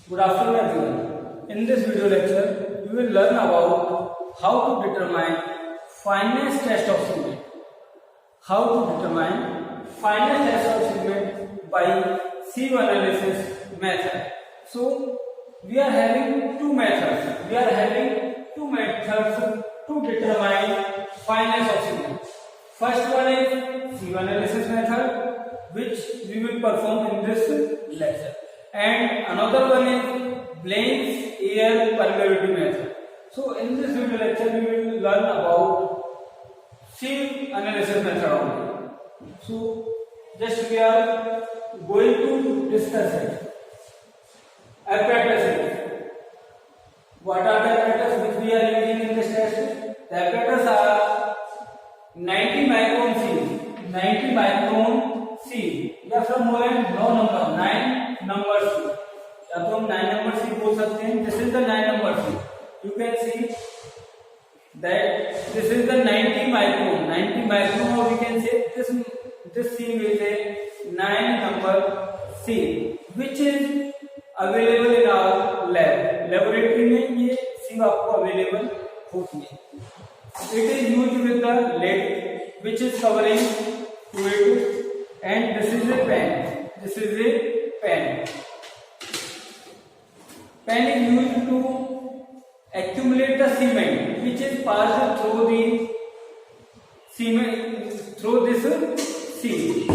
Good afternoon everyone. In this video lecture, we will learn about how to determine fineness test of cement. How to determine fineness test of cement by sieve analysis method. So, we are having two methods. To determine fineness of cement. First one is sieve analysis method, which we will perform in this lecture. And another one is Blaine's air permeability method. So in this video lecture we will learn about sieve analysis method only. So just we are going to discuss it. Apparatuses. What are the apparatus which we are using in this test? The apparatus are 90 micron sieve. 90 micron sieve. या from more and no number 9 number sieve. या तो हम 9 number sieve बोल सकते हैं. This is the 9 number sieve. You can see that this is the 90 micron. 90 micron, or we can say this sieve is a 9 number sieve, which is available in our lab. Laboratory में ये sieve आपको available होती है. It is used with the lid which is covering fluid. And this is a pen. This is a pen. Pen is used to accumulate the cement, which is passed through the cement through this sieve.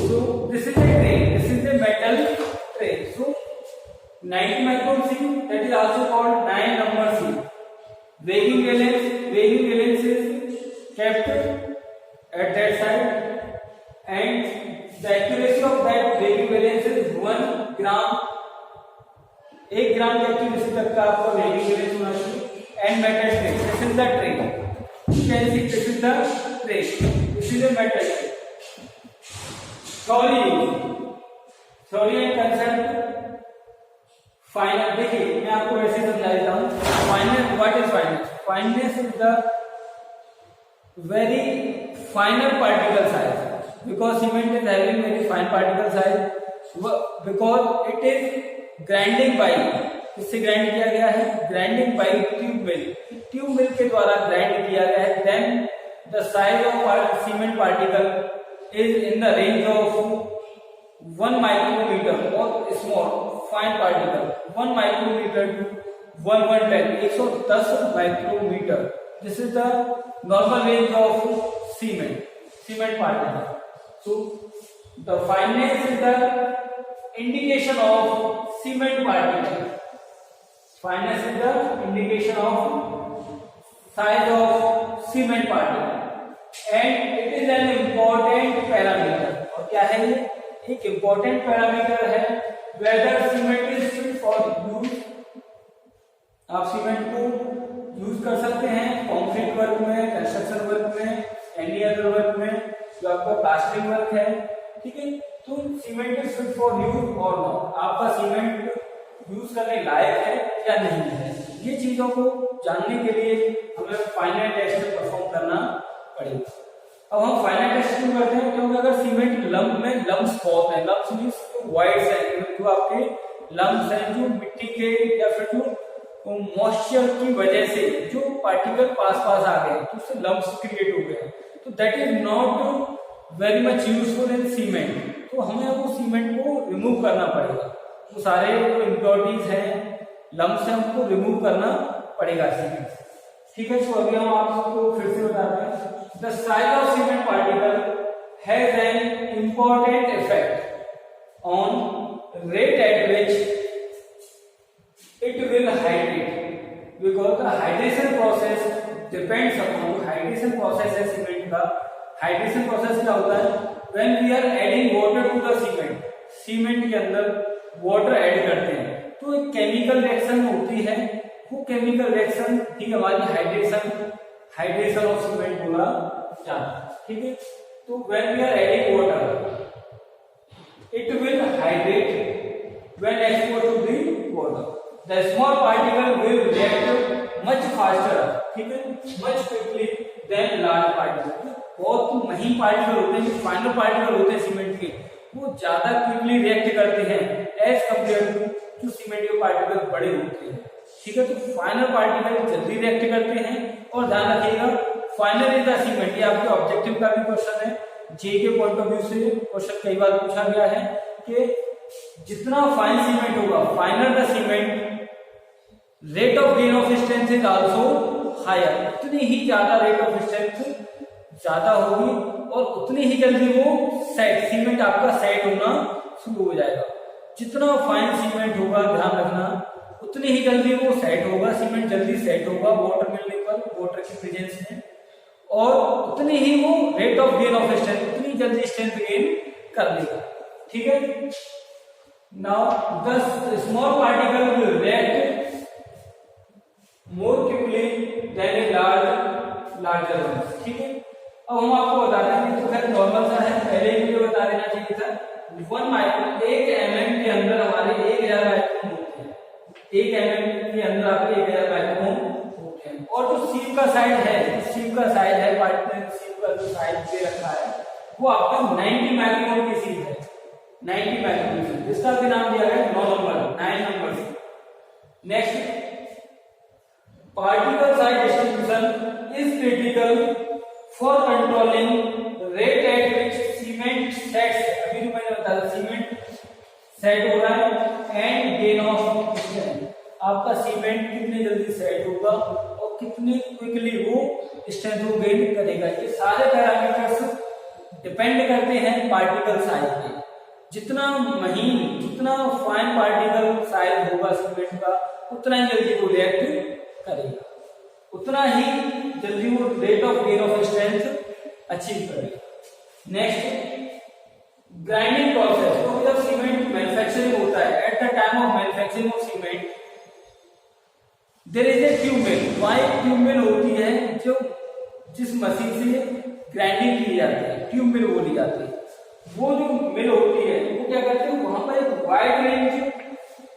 So this is a tray. This is a metal tray. So 90 micron sieve, that is also called 9 number sieve. Weighing valence is kept at that side, and the accuracy of that weighing valence is 1 gram. 1 gram की accuracy तक का आपका weighing valence होना चाहिए. And metal tray. This is the tray. You can see this is the tray. This is a metal tray. Theory and concept. Fineness. देखिए मैं आपको वैसे समझा देता हूँ. Fineness. What is fineness? Fineness is the very finer particle size. Because cement is having very fine particle size, because it is grinding by, इससे grind किया गया है, grinding by tube mill के द्वारा ग्राइंड किया गया है. Then the size of cement particle is in the range of 1 micrometer or small fine particle, 1 micrometer to 110 micrometer. This is the normal range of cement particle. So the fineness is the indication of cement particle. Fineness is the indication of size of cement particle, and it is an important parameter. और क्या है ये? एक important parameter है whether cement is fit for use. आप cement को use कर सकते हैं कॉन्क्रीट वर्क में, कंस्ट्रक्शन वर्क में, एनी अदर वर्क में, जो आपका प्लास्टिक वर्क है. ठीक है, तो cement is fit for use और नॉट. आपका सीमेंट यूज करने लायक है या नहीं है, ये चीजों को जानने के लिए हमें फाइनल टेस्ट परफॉर्म करना पड़ेगा. अब हम फाइनल टेस्ट क्यों करते हैं? क्योंकि अगर सीमेंट लम्प में लम्प्स बहुत है, लम्प्स मींस वाइड्स है, जो आपके लम्प्स हैं, जो मिट्टी के या फिर जो मॉइस्चर की वजह से जो पार्टिकल पास आ गए, तो उससे लम्प्स क्रिएट हो गए, तो that is not very much useful in cement. तो हमें वो सीमेंट को रिमूव करना पड़ेगा. तो सारे जो इम्प्योरिटीज हैं, लम्प्स हैं, उनको रिमूव करना पड़ेगा सीमेंट से. ठीक है, तो अभी हम आपको फिर से बताते हैं. The size of cement particle has an important effect on rate at which it will hydrate, because the hydration process depends upon hydration process है सीमेंट का. हाइड्रेशन प्रोसेस क्या होता है? when we are adding water to the cement, cement के अंदर water add करते हैं तो एक केमिकल रिएक्शन होती है. वो केमिकल रिएक्शन ही हमारी हाइड्रेशन ऑफ सीमेंट बोला जाता है. ठीक है, तो when we are adding water it will hydrate when exposed to the water. The small particle will react much faster, ठीक है, much quickly than large particle. बहुत महीन पार्टिकल होते हैं, फाइनल पार्टिकल होते हैं सीमेंट के, वो ज्यादा क्विकली रिएक्ट करते हैं एज कम्पेयर टू जो सीमेंट के पार्टिकल बड़े होते हैं। ठीक है, तो फाइनल पार्टिकल जल्दी रिएक्ट करते हैं। और ध्यान रखिएगा फाइनल इज द सीमेंट, ये आपके ऑब्जेक्टिव का भी क्वेश्चन है, जे के पॉइंट ऑफ व्यू से क्वेश्चन कई बार पूछा गया है कि जितना फाइन सीमेंट होगा, finer the cement rate of gain of strength is also higher, उतनी ही ज्यादा रेट ऑफ स्ट्रेंथ ज्यादा होगी और उतनी ही जल्दी वो सेट सीमेंट आपका सेट होना शुरू हो जाएगा। जितना फाइन सीमेंट होगा, ध्यान रखना, उतनी ही जल्दी वो सेट होगा, सीमेंट जल्दी सेट होगा वाटर मिलने पर, वाटर की प्रेजेंस में, और उतनी ही वो rate of gain of strength, उतनी जल्दी स्ट्रेंथ गेन कर लेगा। ठीक है, now the small particle will react more quickly than a larger one. ठीक है, अब हम आपको बता दें, तो खैर नॉर्मल सा है, पहले ही मुझे बता देना चाहिए था। 1 माइक्रोन 1 mm के अंदर हमारे 1000 माइक्रोन होते हैं, 1 mm के अंदर आपके 1000 माइक्रोन होते हैं। और जो सीप का साइज है, सीप का साइज है, पार्टिकल सीप का जो साइज दे रखा है वो आपका 90 माइक्रोन की सीप है, 90 माइक्रोन की सीप, इसका भी नाम दिया गया 9 number 9 number. Next, particle size distribution is critical for controlling rate at which cement sets, अभी जो मैंने बताया सीमेंट सेट हो रहा है, एंड गेन ऑफ स्ट्रेंथ, आपका सीमेंट कितने जल्दी सेट होगा और कितने क्विकली वो स्ट्रेंथ को गेन करेगा। ये सारे पैरामीटर्स डिपेंड करते हैं पार्टिकल साइज पे। जितना महीन, जितना फाइन पार्टिकल साइज होगा सीमेंट का, उतना ही जल्दी वो रिएक्ट करेगा, उतना ही जल्दी वो rate of gain of strength achieve करेगा। नेक्स्ट, ग्राइंडिंग प्रोसेस, तो जब सीमेंट मैन्युफैक्चरिंग होता है, at the time of manufacturing of cement there is a tube mill, वहां एक ट्यूब मिल होती है जो जिस मशीन से ग्राइंडिंग की जाती है, ट्यूब मिल बोली जाती है। वो जो मिल होती है वो क्या करते हैं, वहां पर एक वाइड रेंज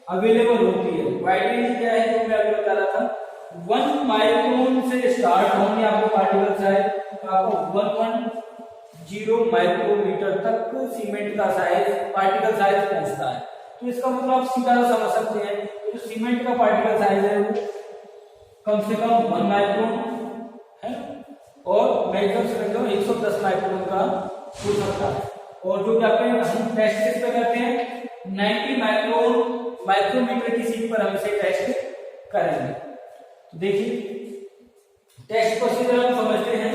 अवेलेबल होती है। वाइड रेंज क्या है, जो मैं अभी बता रहा था, 1 माइक्रोन से स्टार्ट होंगे आपको पार्टिकल साइज, तो आपको 110 माइक्रोमीटर तक सीमेंट का साइज, पार्टिकल साइज पहुंचता है। तो इसका मतलब आप सीधा समझ सकते हैं, जो सीमेंट का पार्टिकल साइज है वो कम से कम 1 माइक्रोन है, और मैक्सिमम समझ 110 माइक्रोन का हो सकता है। और जो क्या हम टेस्ट किस पे करते हैं, 90 माइक्रोमीटर की सीट पर हम इसे टेस्ट करेंगे। तो देखिए टेस्ट प्रोसीजर हम समझते हैं।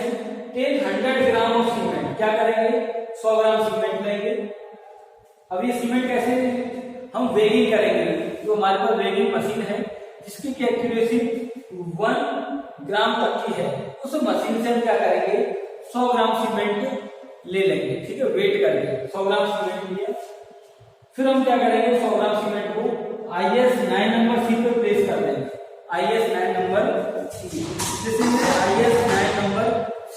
100 ग्राम ऑफ सीमेंट, क्या करेंगे, 100 ग्राम सीमेंट लेंगे। अब ये सीमेंट कैसे हम वेगिंग करेंगे, जो हमारे पास वेगिंग मशीन है जिसकी एक्यूरेसी 1 ग्राम तक की है, उस मशीन से हम क्या करेंगे, 100 ग्राम सीमेंट ले लेंगे। ठीक है, वेट करके 100 ग्राम सीमेंट लिया, फिर हम क्या करेंगे, 100 ग्राम सीमेंट को IS 9 नंबर सी पे प्लेस कर देंगे। IS 9 number sieve, this is IS 9 number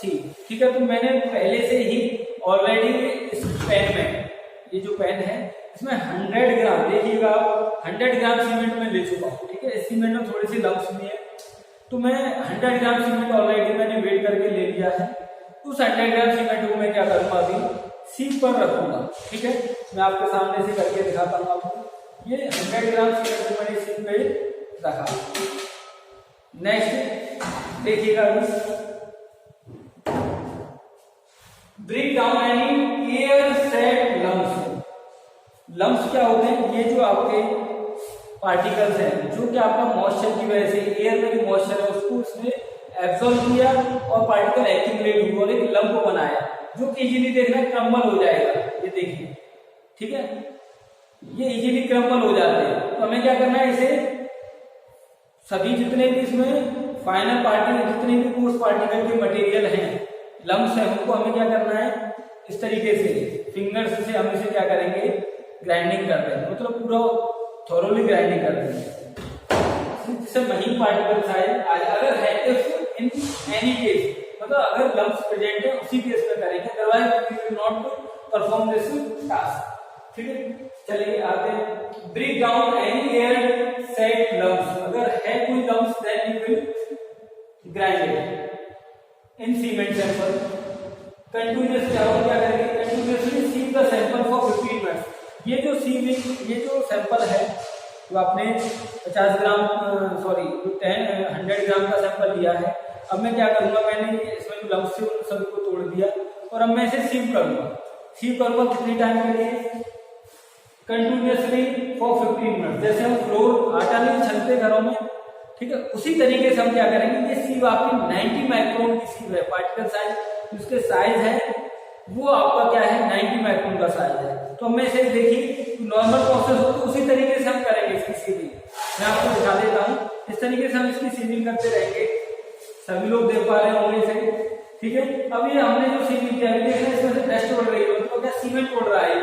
sieve. ठीक है, तो मैंने पहले से ही ऑलरेडी इस पेन में, ये जो पेन है इसमें 100 ग्राम, देखिएगा 100 ग्राम सीमेंट में ले चुका हूँ। ठीक है, इस सीमेंट में थोड़ी सी लम्स भी है, तो मैं 100 ग्राम सीमेंट ऑलरेडी मैंने वेट करके ले लिया है। उस 100 ग्राम सीमेंट को मैं क्या करूंगा, अभी सीप पर रखूंगा। ठीक है, मैं आपके सामने से करके दिखाता हूँ आपको। ये 100 ग्राम सीमेंट को मैंने सीप पे रखा। नेक्स्ट देखिएगा, break down any air set lumps. Lumps क्या होते हैं, ये जो आपके पार्टिकल्स हैं जो कि आपका मॉइस्चर की वजह से, एयर में जो मॉइस्चर है उसको उसने एब्सॉर्ब किया और पार्टिकल एक्यूमुलेट हुआ और एक लंप बनाया, जो कि इजीली देखना क्रम्बल हो जाएगा। ये देखिए, ठीक है, ये इजीली क्रम्बल हो जाते हैं। तो हमें क्या करना है, इसे सभी जितने भी इसमें फाइनल पार्टिकल, जितने भी कोर्स पार्टिकल के मटेरियल हैं, लम्स है, उनको हमें क्या करना है, इस तरीके से फिंगर्स से हम इसे क्या करेंगे, ग्राइंडिंग कर देंगे, मतलब पूरा थोरोली ग्राइंडिंग कर देंगे। जिससे महीन पार्टिकल साइज अगर है, इफ इन एनी केस, मतलब अगर लम्स प्रेजेंट है उसी केस में करेंगे, otherwise we will not perform this task. ठीक है, चलिए आते हैं। Break down any air set lumps, अगर है कोई lumps then you will grind it in cement sample. Continuous क्या करेंगे, continuously sieve the sample for 15 minutes. ये जो सीविंग, ये जो सैंपल है जो आपने 50 ग्राम 100 ग्राम का सैंपल लिया है, अब मैं क्या करूंगा, मैंने इसमें जो लम्स थे उन सभी को तोड़ दिया और अब मैं इसे सीव करूंगा। सीव करूंगा कितनी टाइम के लिए? Continuously for 15 minute. जैसे हम फ्लोर आटा नहीं छलते घरों में, ठीक है, उसी तरीके से हम क्या करेंगे, ये सीव आपकी 90 माइक्रोन की सीव है। पार्टिकल साइज, उसके साइज है वो आपका क्या है, 90 माइक्रोन का साइज है। तो मैं इसे देखिए नॉर्मल प्रोसेस हो तो उसी तरीके से हम करेंगे इसकी सीविंग। मैं आपको दिखा देता हूँ, इस तरीके से हम इसकी सीविंग करते रहेंगे। सभी लोग देख पा रहे होंगे इसे, ठीक है। अब ये हमने जो सीविंग किया है, इसमें से डस्ट उड़ रही है, तो क्या सीमेंट उड़ रहा है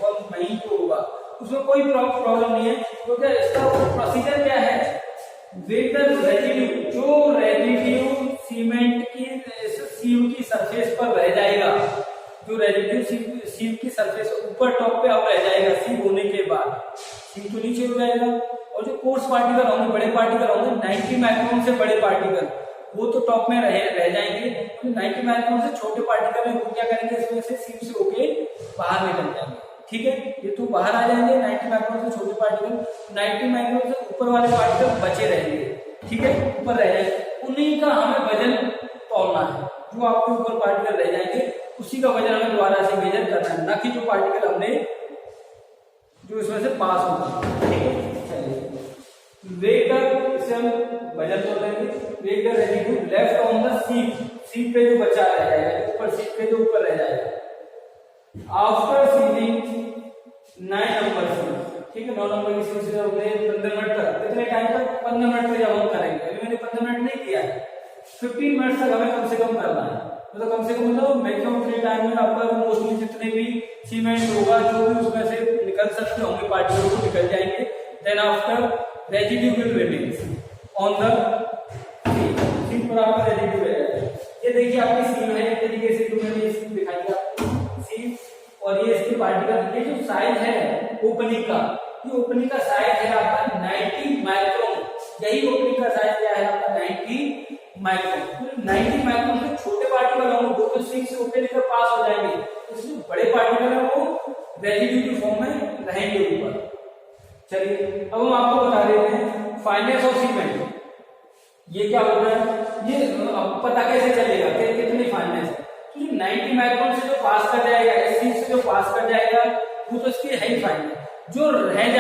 और महीन जो होगा उसमें कोई प्रॉब्लम नहीं है। तो क्या इसका प्रोसीजर क्या है, वेट द रेजिड्यू, जो रेजिड्यू सीमेंट की सीव की सरफेस पर रह जाएगा, जो रेजिड्यू सीव की सरफेस ऊपर टॉप पे अब रह जाएगा सीव होने के बाद, सीव तो नीचे हो जाएगा। और जो कोर्स पार्टिकल होंगे, बड़े पार्टिकल होंगे 90 माइक्रोन से बड़े पार्टिकल, वो तो टॉप में रह जाएंगे। तो 90 माइक्रोन से छोटे पार्टिकल है वो क्या करेंगे, इसमें से सीव से होके बाहर निकल जाएंगे, ठीक है। ये तो बाहर आ जाएंगे 90 माइक्रोन से छोटे पार्टिकल, 90 माइक्रोन से ऊपर वाले पार्टिकल बचे रहेंगे, ठीक है, ऊपर रह जाएंगे। उन्हीं का हमें वजन तोलना है, जो आपके ऊपर पार्टिकल रह जाएंगे उसी का वजन हमें दोबारा से मेजर करना है, ना कि जो पार्टिकल हमने जो इसमें से पास होगा, ठीक है। चलिए वेट द, इसे हम वजन तोल लेंगे। Weight the residue left on the sieve, sieve पे जो बचा रह जाएगा, ऊपर सीव पे जो ऊपर रह जाएगा। आफ्टर सीविंग 9 नंबर सीव, ठीक है, 9 नंबर की सीव से हमने 15 मिनट तक, कितने टाइम तक, 15 मिनट तक जब हम करेंगे, अभी मैंने 15 मिनट नहीं किया है, 15 मिनट तक हमें कम से कम करना है। तो कम से कम मतलब मैक्सिमम फ्री टाइम में आपका मोस्टली जितने भी सीमेंट होगा, जो भी उसमें से निकल सकते होंगे पार्टिकल को निकल जाएंगे। Then after residue will remain on the sieve पर आपका रेजिड्यू है। ये देखिए आपकी सीव है, एक तरीके से जो मैंने सीव दिखाई आपको सीव, और ये इसके पार्टिकल, ये जो साइज है ओपनिंग का, ये ओपनिंग का साइज है आपका 90 माइक्रोन। यही ओपनिंग का साइज क्या है आपका 90 माइक्रोन। 90 माइक्रोन से छोटे पार्टिकल होंगे वो तो सीव से होकर लेकर पास हो जाएंगे, इसलिए बड़े पार्टिकल है वो रेजिड्यू की फॉर्म में रहेंगे ऊपर। चलिए अब हम आपको बता देते हैं फाइनेस ऑफ सीमेंट, ये क्या होता है, ये पता कैसे चलेगा कि कितनी फाइनेस है। तो जो 90 माइक्रोन से जो पास कर जाएगा, इस सीव से जो पास कर जाएगा वो तो इसकी है ही फाइनेस। जो रह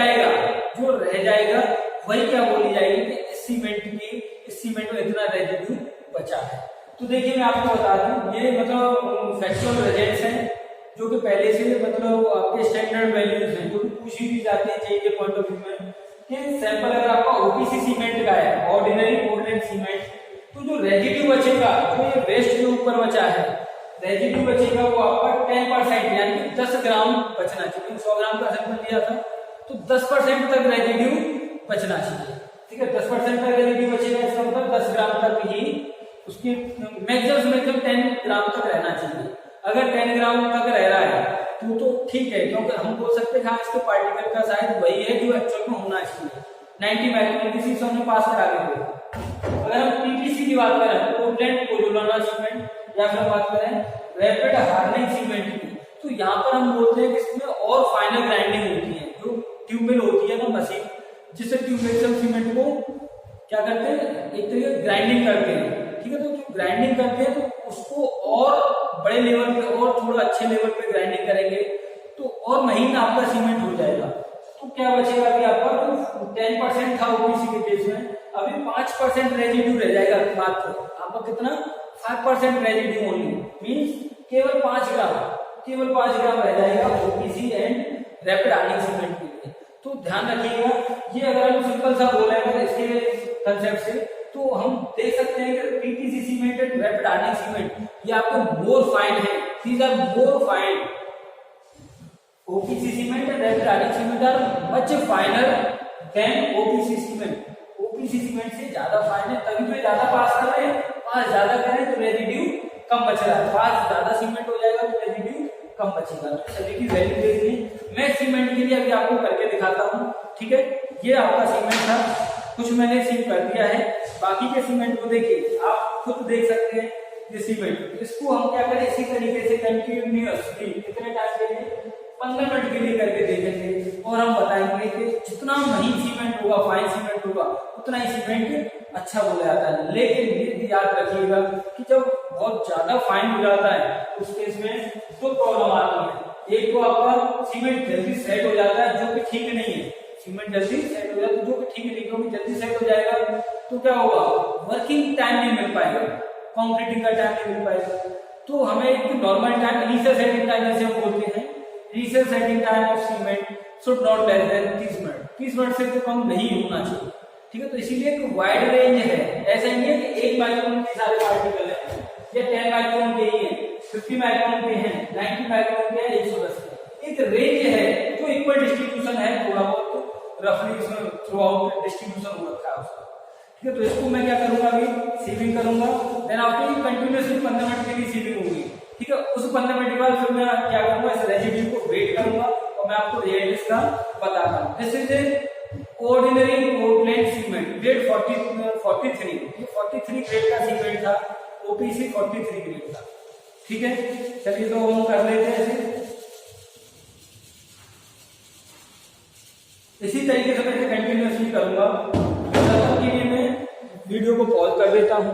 जाएगा वही क्या बोली जाएगी कि इस सीमेंट में इतना रेजिड्यू बचा है। तो देखिए मैं आपको बता दूं, ये मतलब फैक्चुअल रिजल्ट्स हैं जो कि पहले से मतलब आपके स्टैंडर्ड वैल्यूज हैं, जो पूछी भी जाती है जेईई के पॉइंट ऑफ व्यू में कि सैंपल अगर आपका ओपीसी सीमेंट का है, ऑर्डिनरी पोर्टलैंड सीमेंट, तो जो रेजिड्यू बचेगा, जो ये वेस्ट जो ऊपर बचा है रेजिड्यू बचेगा, वो आपका 10% यानी कि 10 ग्राम बचना चाहिए। 100 ग्राम का सैंपल लिया था तो 10% तक रेजिड्यू बचना चाहिए, ठीक है। 10% तक रेजिड्यू बचेगा, इसका मतलब 10 ग्राम तक ही उसकी मैक्सिमम 10 ग्राम तक रहना चाहिए। अगर 10 ग्राम तक रह रहा है तो ठीक है, क्योंकि हम बोल सकते हैं इसके पार्टिकल का साइज वही है जो एक्चुअल में होना चाहिए। 90 माइक्रोन की सीव हमने पास करा के। अगर हम पीपीसी की बात करें, पोर्टलैंड पोज़ोलाना सीमेंट, या फिर बात करें रैपिड हार्डनिंग सीमेंट की, तो यहाँ पर हम बोलते हैं कि इसमें और फाइनल ग्राइंडिंग होती है, जो ट्यूबवेल होती है ना मशीन, जिससे ट्यूबवेल से सीमेंट को क्या करते हैं, एक तरीके ग्राइंडिंग करते हैं, ठीक है। तो जो ग्राइंडिंग करते हैं तो उसको और बड़े लेवल पे और थोड़ा अच्छे लेवल पे ग्राइंडिंग करेंगे तो और महीन आपका सीमेंट हो जाएगा। तो क्या बचेगा कि आपका जो 10% था ओपीसी के केस में, अभी 5% रेजिड्यू रह जाएगा मात्र। आपका कितना, 5% रेजिड्यू ओनली, मींस केवल 5 ग्राम रह जाएगा OPC and rapid hardening cement के लिए। तो ध्यान रखिएगा, ये अगर हम सिंपल सा बोले इसके कंसेप्ट से, तो हम देख सकते हैं कि PTC cement and rapid hardening cement ये आपको मोर फाइन है, these are more fine. OPC cement and rapid hardening cement are much finer than OPC cement. OPC cement से ज्यादा फाइन है, तभी तो ज्यादा पास कर रहे हैं। पास ज्यादा करें तो रेजिड्यू कम बच रहा है, पास ज्यादा सीमेंट हो जाएगा तो रेजिड्यू कम बचेगा। तो सभी की वैल्यू देखिए, मैं सीमेंट के लिए अभी आपको करके दिखाता हूँ, ठीक है। ये आपका सीमेंट था, कुछ मैंने सीव कर दिया है, बाकी के सीमेंट को देखिए, आप खुद देख सकते हैं। सीमेंट, इसको हम क्या करें इसी तरीके से कंटिन्यूअसली कितने टाइम के लिए 15 मिनट के लिए करके देखेंगे और हम बताएंगे कि जितना महीन सीमेंट होगा, फाइन सीमेंट होगा, उतना ही सीमेंट अच्छा बोला जाता है। लेकिन ये याद रखिएगा कि जब बहुत ज्यादा फाइन हो जाता है उस केस में दो प्रॉब्लम आती है। एक तो आपका सीमेंट जल्दी सेट हो जाता है जो कि ठीक नहीं है, सीमेंट जल्दी सेट हो जाता है जो कि ठीक नहीं, क्योंकि जल्दी सेट हो जाएगा तो क्या होगा, वर्किंग टाइम नहीं मिल पाएगा, कंक्रीटिंग का टाइम नहीं मिल पाएगा। तो हमें एक normal time, initial setting time जैसे हम बोलते हैं, initial setting time of cement should not less than 30 minute, 30 minute से तो कम नहीं होना चाहिए, ठीक है। तो इसीलिए एक वाइड रेंज है, ऐसा नहीं है कि 1 माइक्रोन के सारे पार्टिकल है या 10 माइक्रोन के ही है, 50 माइक्रोन के हैं, 90 माइक्रोन के हैं, 110 के, एक रेंज है जो इक्वल डिस्ट्रीब्यूशन है, थोड़ा बहुत रफली इसमें थ्रू आउट डिस्ट्रीब्यूशन हो रखा है उसका, ठीक है। तो इसको मैं क्या करूंगा, अभी सीविंग करूंगा, देन आफ्टर कंटिन्यूअसली 15 मिनट के लिए सीविंग होगी, ठीक है। उस 15 मिनट के बाद फिर मैं क्या करूंगा, इस रेजिड्यू को वेट करूंगा और मैं आपको रिजल्ट इसका बताता हूं। This is ordinary Portland cement grade 43, ये 43 ग्रेड का सीमेंट था, ओपीसी 43 ग्रेड का, ठीक है। चलिए तो हम कर लेते हैं इसी तरीके से मैं कंटिन्यूअसली करूंगा। तब के लिए मैं वीडियो को पॉज कर देता हूं।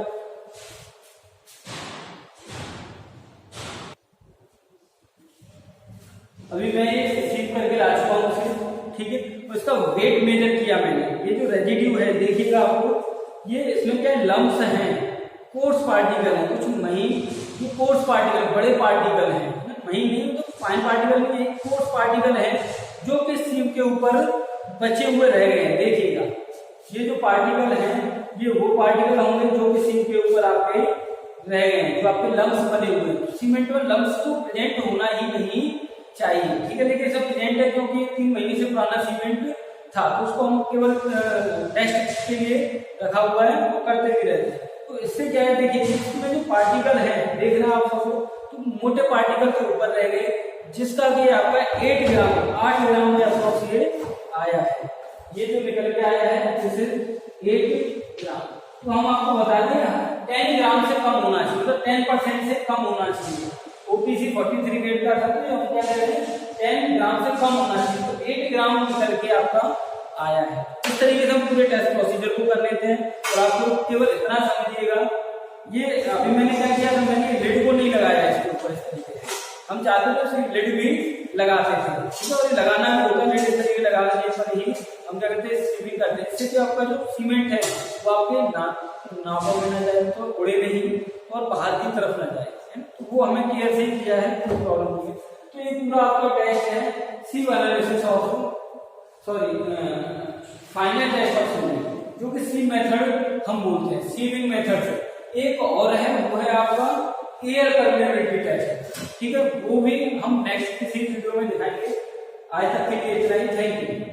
अभी मैं ये सीव करके ला चुका हूं उसे, ठीक है। उसका वेट मेजर किया मैंने, ये जो रेजिड्यू है देखिएगा आपको, ये इसमें क्या लम्स हैं, कोर्स पार्टिकल है, कुछ महीन, ये कोर्स पार्टिकल, बड़े पार्टिकल हैं, महीन नहीं तो फाइन पार्टिकल नहीं, कोर्स पार्टिकल है जो कि सीम के ऊपर बचे हुए रह गए हैं। देखिएगा ये जो पार्टिकल हैं ये वो पार्टिकल होंगे जो कि सीम के ऊपर आपके रह गए हैं, जो आपके लम्स बने हुए हैं। सीमेंट में लम्स तो प्रेजेंट होना ही नहीं चाहिए, ठीक है। लेकिन सब प्रेजेंट है क्योंकि 3 महीने से पुराना सीमेंट था, तो उसको हम केवल टेस्ट के लिए रखा हुआ है, वो करते भी रहते हैं। तो इससे क्या है, देखिए इसमें जो पार्टिकल है, देख रहे हैं आप सबको, तो मोटे पार्टिकल के ऊपर रह गए, जिसका कि आपका 8 ग्राम में अप्रोक्स ये आया है, ये जो निकल के आया है जैसे 8 ग्राम। तो हम आपको बता दें 10 ग्राम से कम होना चाहिए, मतलब 10% से कम होना चाहिए। ओपीसी 43 ग्रेड का था, तो हम क्या कह रहे हैं 10 ग्राम से कम होना चाहिए, तो 8 ग्राम निकल के आपका आया है। इस तरीके से हम पूरे टेस्ट प्रोसीजर को कर लेते हैं। और आप लोग केवल इतना समझिएगा, ये अभी मैंने क्या किया था, मैंने लिड को नहीं लगाया इसके ऊपर, इस तरीके से हम चाहते थे सिर्फ लिड भी लगाते थे, ठीक है। और ये लगाना भी होगा, लिड इस तरीके लगा देने पर ही हम क्या करते हैं सीविंग करते हैं। इससे जो आपका जो सीमेंट है वो आपके नापों में न जाए, तो उड़े नहीं और बाहर की तरफ न जाए, तो वो हमें केयर से ही किया है, कोई प्रॉब्लम नहीं है। तो ये पूरा आपका टेस्ट है sieve analysis of final test of cement, जो कि सीव मेथड हम बोलते हैं, सीविंग मेथड। एक और है, वो है आपका एयर परमेबिलिटी टेस्ट, ठीक है। वो भी हम नेक्स्ट किसी वीडियो में दिखाएंगे। आज तक के लिए इतना ही, थैंक यू।